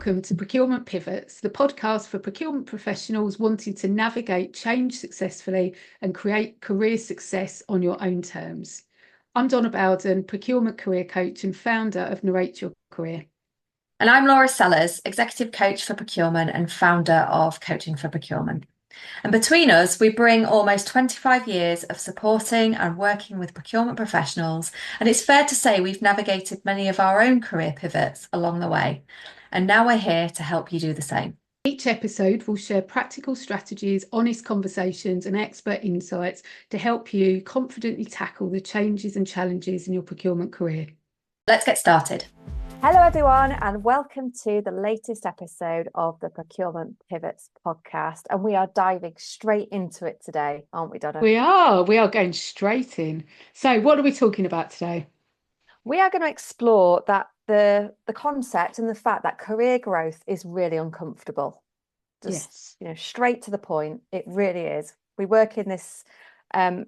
welcome to Procurement Pivots, the podcast for procurement professionals wanting to navigate change successfully and create career success on your own terms. I'm Donna Bowden, procurement career coach and founder of Narrate Your Career. And I'm Laura Sellers, executive coach for procurement and founder of Coaching for Procurement. And between us, we bring almost 25 years of supporting and working with procurement professionals. And it's fair to say we've navigated many of our own career pivots along the way. And now we're here to help you do the same. Each episode will share practical strategies, honest conversations, and expert insights to help you confidently tackle the changes and challenges in your procurement career. Let's get started. Hello, everyone, and welcome to the latest episode of the Procurement Pivots podcast. And we are diving straight into it today, aren't we, Donna? We are going straight in. So what are we talking about today? We are going to explore that the concept and the fact that career growth is really uncomfortable. Just straight to the point. It really is. We work in this area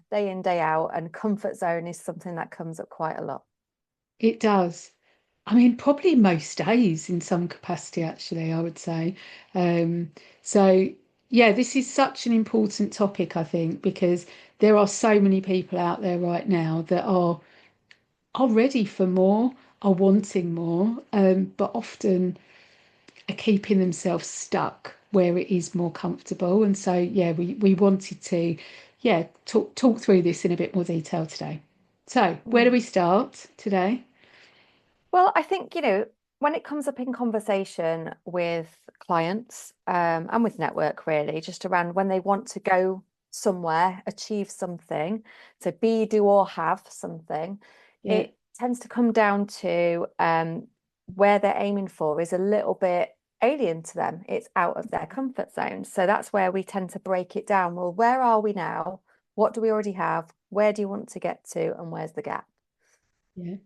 day in, day out, and comfort zone is something that comes up quite a lot. It does. I mean, probably most days in some capacity, actually, I would say. This is such an important topic, I think, because there are so many people out there right now that are ready for more, are wanting more, but often are keeping themselves stuck where it is more comfortable. And so, we wanted to, talk through this in a bit more detail today. So, where do we start today? Well, I think, when it comes up in conversation with clients and with network, really, just around when they want to go somewhere, achieve something, so be, do, or have something, it tends to come down to where they're aiming for is a little bit alien to them. It's out of their comfort zone. So that's where we tend to break it down. Well, where are we now? What do we already have? Where do you want to get to? And where's the gap? Yeah.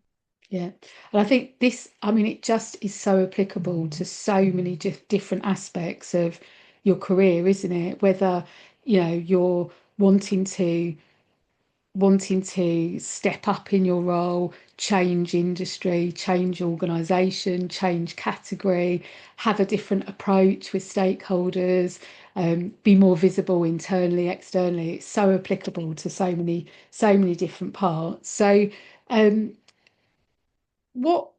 And I think it just is so applicable to so many different aspects of your career, isn't it? Whether, you're wanting to step up in your role, change industry, change organisation, change category, have a different approach with stakeholders, be more visible internally, externally. It's so applicable to so many different parts. So, what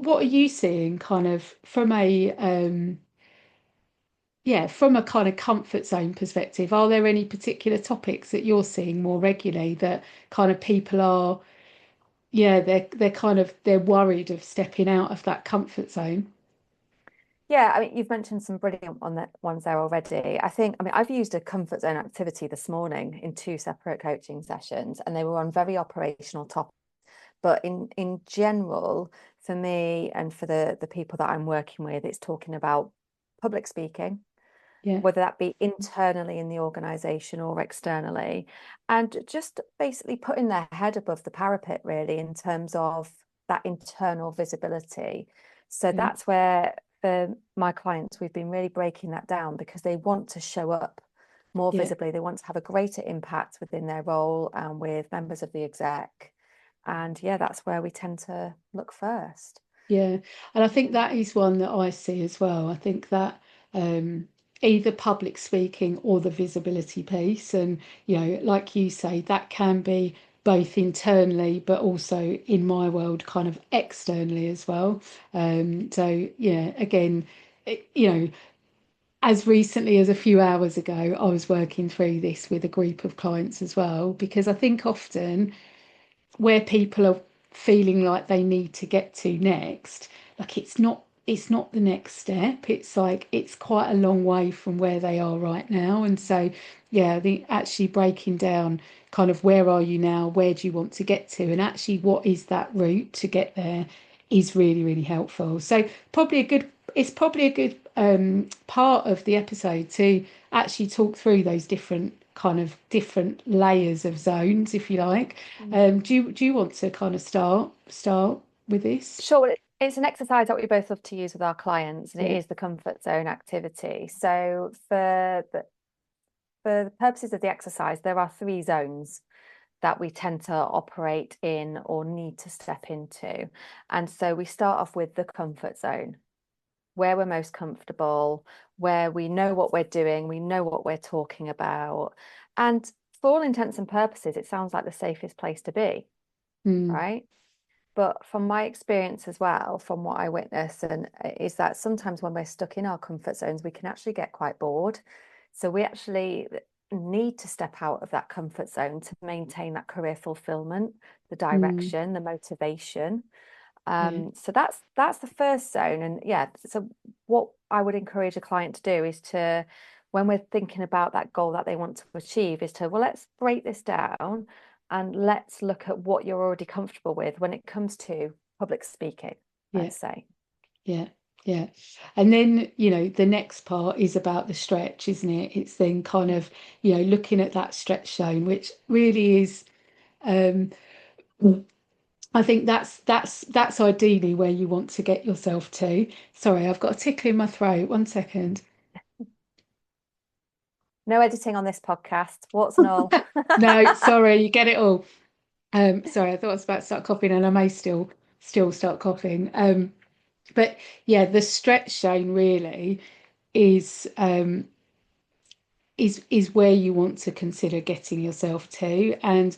are you seeing kind of from a kind of comfort zone perspective? Are there any particular topics that you're seeing more regularly that kind of people are they're worried of stepping out of that comfort zone? Yeah, I mean, you've mentioned some brilliant ones there already. I've used a comfort zone activity this morning in 2 separate coaching sessions, and they were on very operational topics. But in general, for me and for the people that I'm working with, it's talking about public speaking, whether that be internally in the organisation or externally, and just basically putting their head above the parapet, really, in terms of that internal visibility. So that's where, for my clients, we've been really breaking that down because they want to show up more visibly. They want to have a greater impact within their role and with members of the exec. And that's where we tend to look first. Yeah, and I think that is one that I see as well. I think that either public speaking or the visibility piece, and like you say, that can be both internally, but also in my world, kind of externally as well. Again, as recently as a few hours ago, I was working through this with a group of clients as well, because I think often where people are feeling like they need to get to next, like it's not the next step. It's like it's quite a long way from where they are right now. And so I think actually breaking down kind of where are you now, where do you want to get to, and actually what is that route to get there is really, really helpful. So it's probably a good part of the episode to actually talk through those different layers of zones, if you like. Do you want to kind of start with this? Sure. It's an exercise that we both love to use with our clients, and it is the comfort zone activity. So for the purposes of the exercise, there are 3 zones. that we tend to operate in or need to step into. And so we start off with the comfort zone, where we're most comfortable, where we know what we're doing, we know what we're talking about. And for all intents and purposes, it sounds like the safest place to be, right? But from my experience as well, from what I witness, and is that sometimes when we're stuck in our comfort zones, we can actually get quite bored. So we actually need to step out of that comfort zone to maintain that career fulfillment, the direction, the motivation. So that's the first zone. And yeah, so what I would encourage a client to do is to, when we're thinking about that goal that they want to achieve, is to, well, let's break this down and let's look at what you're already comfortable with when it comes to public speaking, let's say. Yeah. And then, the next part is about the stretch, isn't it? It's then kind of, looking at that stretch zone, which really is, I think that's ideally where you want to get yourself to. Sorry, I've got a tickle in my throat. 1 second. No editing on this podcast. What's and all. No, sorry, you get it all. Sorry, I thought I was about to start coughing, and I may still start coughing. But yeah, the stretch zone really is is where you want to consider getting yourself to. And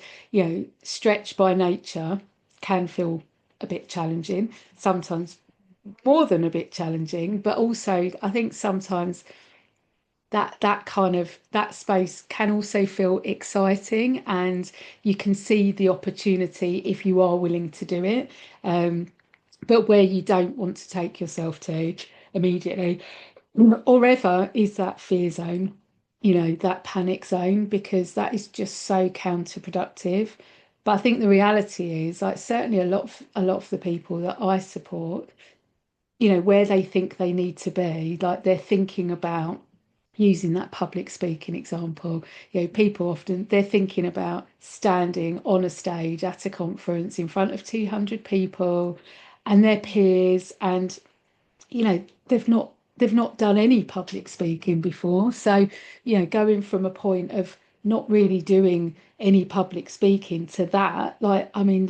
stretch by nature can feel a bit challenging, sometimes more than a bit challenging, but also I think sometimes that kind of that space can also feel exciting, and you can see the opportunity if you are willing to do it. But where you don't want to take yourself to immediately, or ever, is that fear zone, that panic zone, because that is just so counterproductive. But I think the reality is, like, certainly a lot of the people that I support, where they think they need to be, like, they're thinking about using that public speaking example. People often, they're thinking about standing on a stage at a conference in front of 200 people and their peers, and they've not done any public speaking before. So going from a point of not really doing any public speaking to that, like, I mean,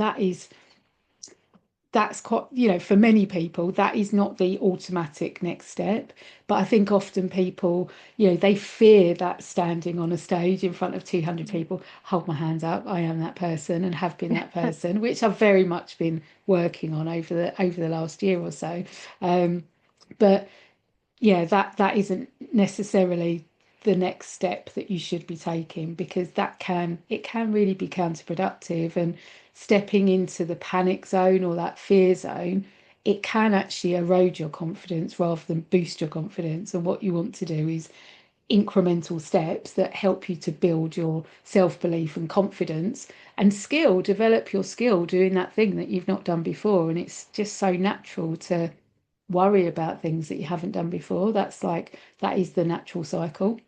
that's quite, for many people, that is not the automatic next step. But I think often people, they fear that standing on a stage in front of 200 people. Hold my hands up, I am that person and have been that person, which I've very much been working on over the last year or so. But yeah, that isn't necessarily the next step that you should be taking, because it can really be counterproductive. And stepping into the panic zone or that fear zone, it can actually erode your confidence rather than boost your confidence. And what you want to do is incremental steps that help you to build your self-belief and confidence and develop your skill doing that thing that you've not done before. And it's just so natural to worry about things that you haven't done before. That is the natural cycle.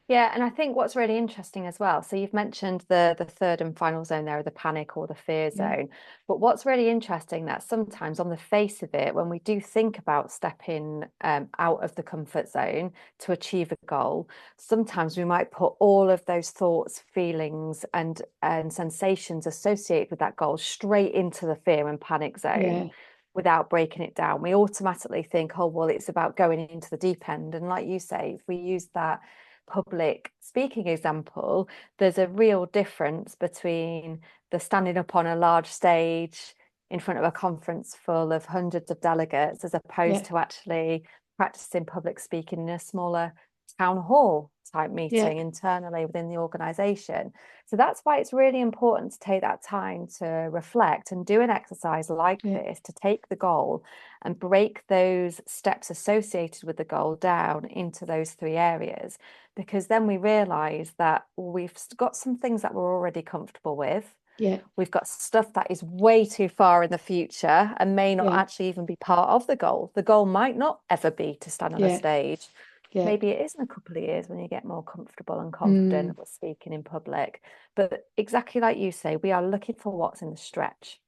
Yeah, and I think what's really interesting as well, so you've mentioned the third and final zone there, the panic or the fear Yeah. zone. But what's really interesting, that sometimes on the face of it, when we do think about stepping out of the comfort zone to achieve a goal, sometimes we might put all of those thoughts, feelings, and sensations associated with that goal straight into the fear and panic zone. Yeah. Without breaking it down, we automatically think, oh, well, it's about going into the deep end. And like you say, if we use that public speaking example, there's a real difference between the standing up on a large stage in front of a conference full of hundreds of delegates as opposed Yeah. to actually practicing public speaking in a smaller town hall type Yeah. meeting internally within the organization. So that's why it's really important to take that time to reflect and do an exercise like Yeah. this, to take the goal and break those steps associated with the goal down into those three areas, because then we realize that we've got some things that we're already comfortable with. Yeah. We've got stuff that is way too far in the future and may not Yeah. actually even be part of the goal. The goal might not ever be to stand on a Yeah. stage. Yeah. Maybe it is in a couple of years when you get more comfortable and Mm. confident with speaking in public. But exactly like you say, we are looking for what's in the stretch,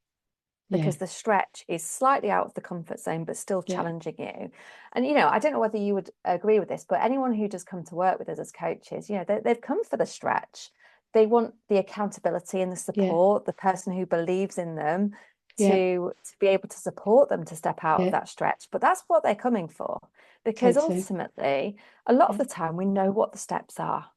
Yeah. because the stretch is slightly out of the comfort zone, but still Yeah. challenging you. And, I don't know whether you would agree with this, but anyone who does come to work with us as coaches, they've come for the stretch. they want the accountability and the Yeah. support, the person who believes in them Yeah. to be able to support them to step out of Yeah. that stretch. But that's what they're coming for, because Totally. ultimately, a lot of Yeah. the time we know what the steps are.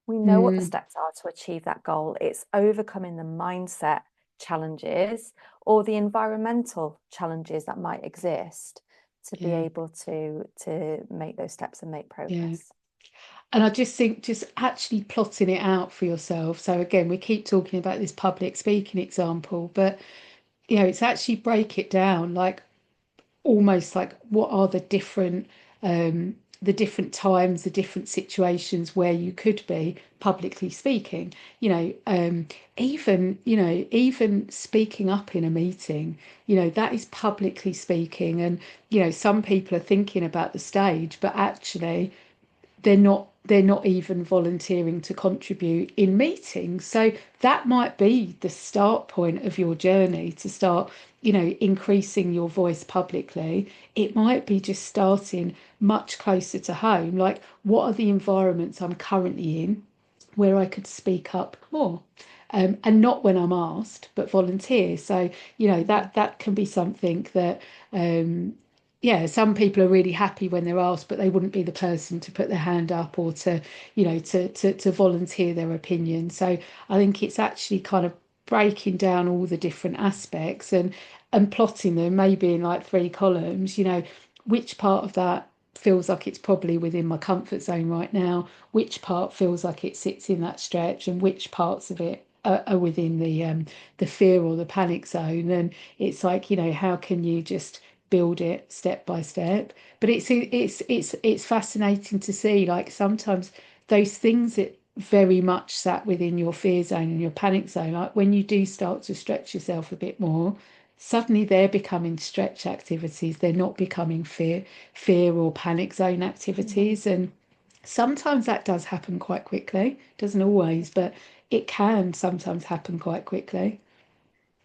We know what the Mm, steps are to achieve that goal. It's overcoming the mindset challenges or the environmental challenges that might exist to be yeah. able to make those steps and make Yeah. progress. And I just think just actually plotting it out for yourself. So again, we keep talking about this public speaking example, but it's actually break it down, like almost like what are the different times, the different situations where you could be publicly speaking. Even speaking up in a meeting, that is publicly speaking. And some people are thinking about the stage, but actually they're not even volunteering to contribute in meetings. So that might be the start point of your journey to start increasing your voice publicly. It might be just starting much closer to home, like what are the environments I'm currently in where I could speak up more, and not when I'm asked, but volunteer. So that can be something that yeah, some people are really happy when they're asked, but they wouldn't be the person to put their hand up or to, to volunteer their opinion. So I think it's actually kind of breaking down all the different aspects and plotting them maybe in like three columns, which part of that feels like it's probably within my comfort zone right now, which part feels like it sits in that stretch, and which parts of it are within the fear or the panic zone. And it's like, how can you just build it step by step? But it's fascinating to see, like sometimes those things that very much sat within your fear zone and your panic zone, like when you do start to stretch yourself a bit more, suddenly they're becoming stretch activities. They're not becoming fear or panic zone Mhm. activities. And sometimes that does happen quite quickly. Doesn't always, but it can sometimes happen quite quickly.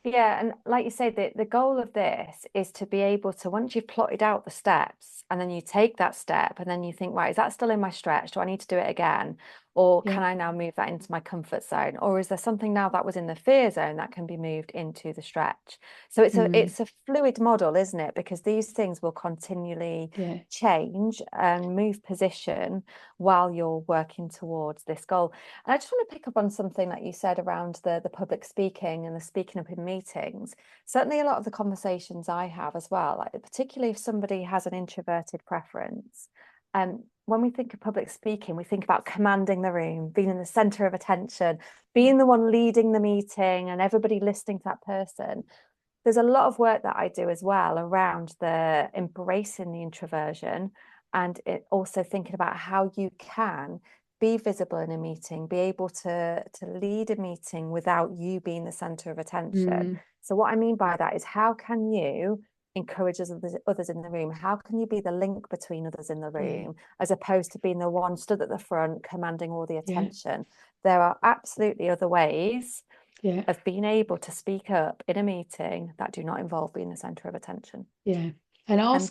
Yeah, and like you say, the goal of this is to be able to, once you've plotted out the steps and then you take that step and then you think, right, is that still in my stretch? Do I need to do it again? Or Yeah. can I now move that into my comfort zone? Or is there something now that was in the fear zone that can be moved into the stretch? So it's a Mm, it's a fluid model, isn't it? Because these things will continually yeah. change and move position while you're working towards this goal. And I just want to pick up on something that you said around the public speaking and the speaking up in meetings. Certainly, a lot of the conversations I have as well, like particularly if somebody has an introverted preference, when we think of public speaking, we think about commanding the room, being in the center of attention, being the one leading the meeting, and everybody listening to that person. There's a lot of work that I do as well around the embracing the introversion, and it also thinking about how you can be visible in a meeting, be able to lead a meeting without you being the center of attention. Mm, So what I mean by that is how can you encourage others in the room? How can you be the link between others in the yeah. room as opposed to being the one stood at the front commanding all the Yeah. attention? There are absolutely other ways Yeah. of being able to speak up in a meeting that do not involve being the center of attention. Yeah. And And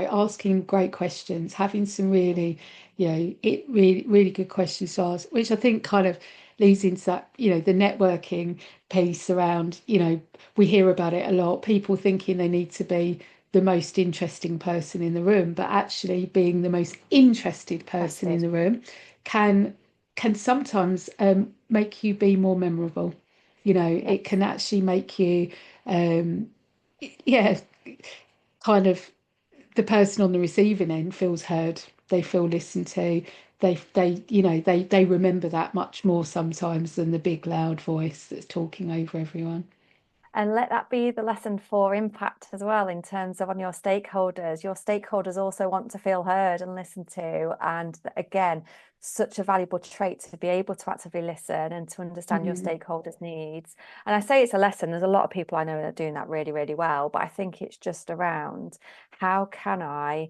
asking great questions, having some really, it really, really good questions to ask, which I think kind of leads into that, the networking piece around, we hear about it a lot, people thinking they need to be the most interesting person in the room, but actually being the most interested person in trusted. the room can can sometimes make you be more memorable. Yes. It can actually make you um, yeah, kind of the person on the receiving end feels heard, they feel listened to, they remember that much more sometimes than the big loud voice that's talking over everyone. And let that be the lesson for impact as well, in terms of on your stakeholders. Your stakeholders also want to feel heard and listened to. And again, such a valuable trait to be able to actively listen and to understand your Mm, stakeholders' needs. And I say it's a lesson. There's a lot of people I know that are doing that really, really well. But I think it's just around how can I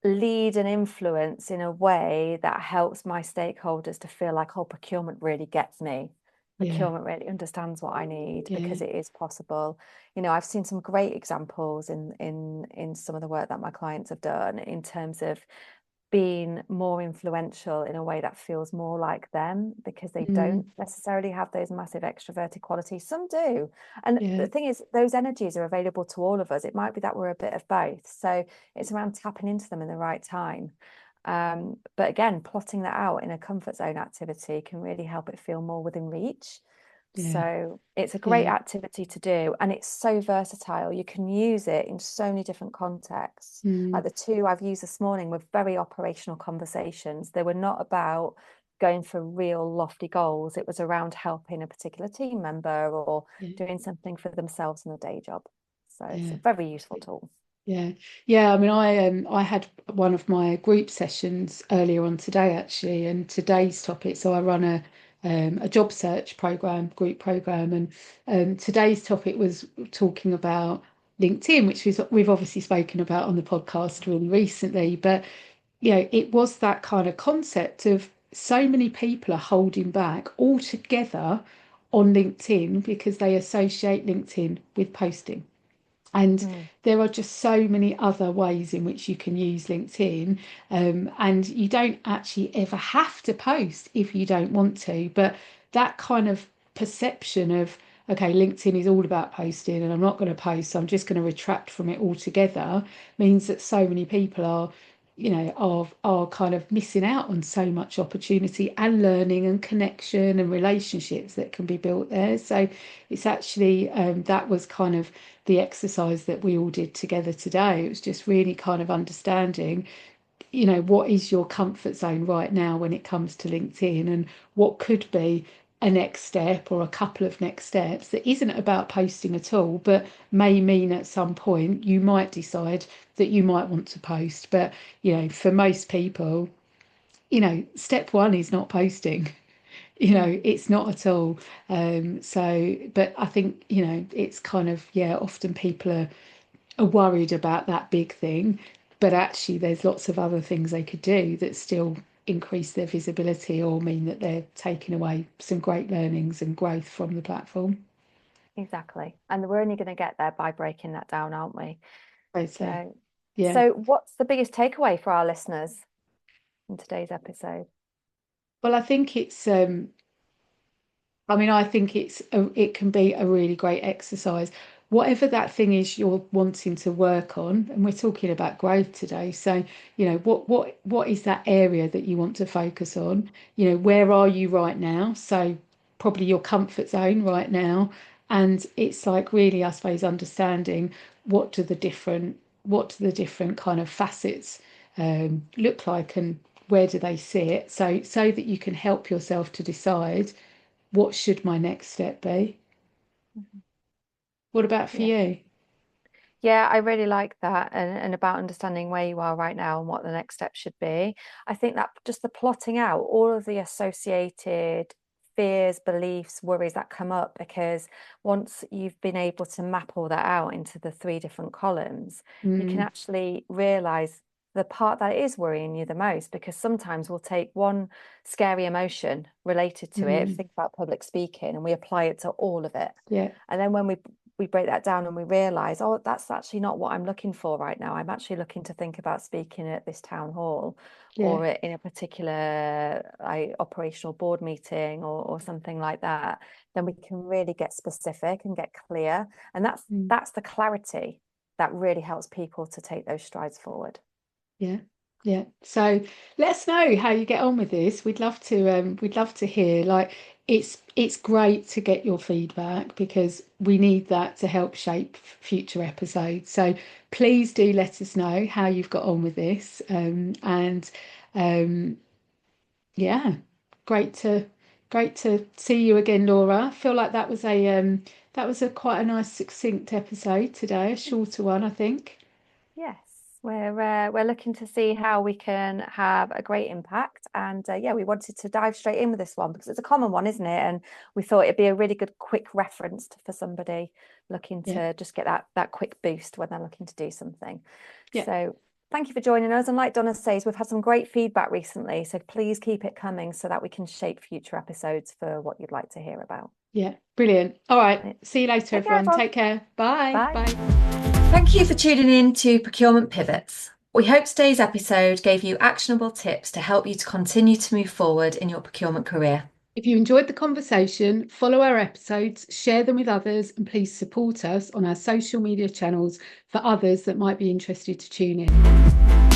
lead and influence in a way that helps my stakeholders to feel like, oh, procurement really gets me. yeah. Procurement really understands what I need, Yeah. because it is possible. I've seen some great examples in some of the work that my clients have done in terms of being more influential in a way that feels more like them, because they Mm, don't necessarily have those massive extroverted qualities. Some do. And yeah, the thing is, those energies are available to all of us. It might be that we're a bit of both. So it's around tapping into them in the right time. But again, plotting that out in a comfort zone activity can really help it feel more within reach. yeah, So it's a great yeah. activity to do, and it's so versatile. You can use it in so many different contexts. Like Mm, the two I've used this morning were very operational conversations. They were not about going for real lofty goals. It was around helping a particular team member or yeah, doing something for themselves in a day job. So it's yeah. a very useful tool. Yeah, yeah. I mean, I had one of my group sessions earlier on today actually, and today's topic. So I run a job search program, group program, and today's topic was talking about LinkedIn, which we've obviously spoken about on the podcast really recently. But you know, it was that kind of concept of so many people are holding back altogether on LinkedIn because they associate LinkedIn with posting. And Mm. there are just so many other ways in which you can use LinkedIn. And you don't actually ever have to post if you don't want to. But that kind of perception of, okay, LinkedIn is all about posting and I'm not going to post, so I'm just going to retract from it altogether, means that so many people are, you know, are kind of missing out on so much opportunity and learning and connection and relationships that can be built there. So it's actually that was kind of the exercise that we all did together today. It was just really kind of understanding, you know, what is your comfort zone right now when it comes to LinkedIn, and what could be a next step or a couple of next steps that isn't about posting at all, but may mean at some point you might decide that you might want to post. But, you know, for most people, you know, step one is not posting. You know, it's not at all. So, but I think, you know, it's kind of, yeah, often people are worried about that big thing, but actually there's lots of other things they could do that still increase their visibility or mean that they're taking away some great learnings and growth from the platform. Exactly. And we're only going to get there by breaking that down, aren't we? Totally. So, Yeah. so what's the biggest takeaway for our listeners in today's episode? Well, I mean, I think it can be a really great exercise. Whatever that thing is you're wanting to work on, and we're talking about growth today. So, you know, what is that area that you want to focus on? You know, where are you right now? So probably your comfort zone right now. And it's like really, I suppose, understanding what do the different kind of facets look like, and where do they sit? So that you can help yourself to decide what should my next step be? Mhm. What about for Yeah. you? Yeah, I really like that, and about understanding where you are right now and what the next step should be. I think that just the plotting out all of the associated fears, beliefs, worries that come up, because once you've been able to map all that out into the three different columns, you can Mm, actually realize the part that is worrying you the most, because sometimes we'll take one scary emotion related to it, mm, think about public speaking, and we apply it to all of it. yeah, And then when we break that down and we realize, oh, that's actually not what I'm looking for right now. I'm actually looking to think about speaking at this town hall yeah, or in a particular operational board meeting or something like that. Then we can really get specific and get clear. And mm, that's the clarity that really helps people to take those strides forward. yeah, yeah. So let us know how you get on with this. We'd love to hear. Like it's great to get your feedback because we need that to help shape future episodes. So please do let us know how you've got on with this. And um, yeah, great to great to see you again, Laura. I feel like that was a quite a nice succinct episode today, a shorter one, I think. Yes, we're looking to see how we can have a great impact, and yeah, we wanted to dive straight in with this one because it's a common one, isn't it? And we thought it'd be a really good quick reference for somebody looking Yeah, to just get that quick boost when they're looking to do something. yeah, So thank you for joining us. And like Donna says, we've had some great feedback recently, so please keep it coming so that we can shape future episodes for what you'd like to hear about. yeah. Brilliant. All right. See you later, Take care, everyone. everyone. Take care. Bye. Bye. Bye. Thank you for tuning in to Procurement Pivots. We hope today's episode gave you actionable tips to help you to continue to move forward in your procurement career. If you enjoyed the conversation, follow our episodes, share them with others, and please support us on our social media channels for others that might be interested to tune in.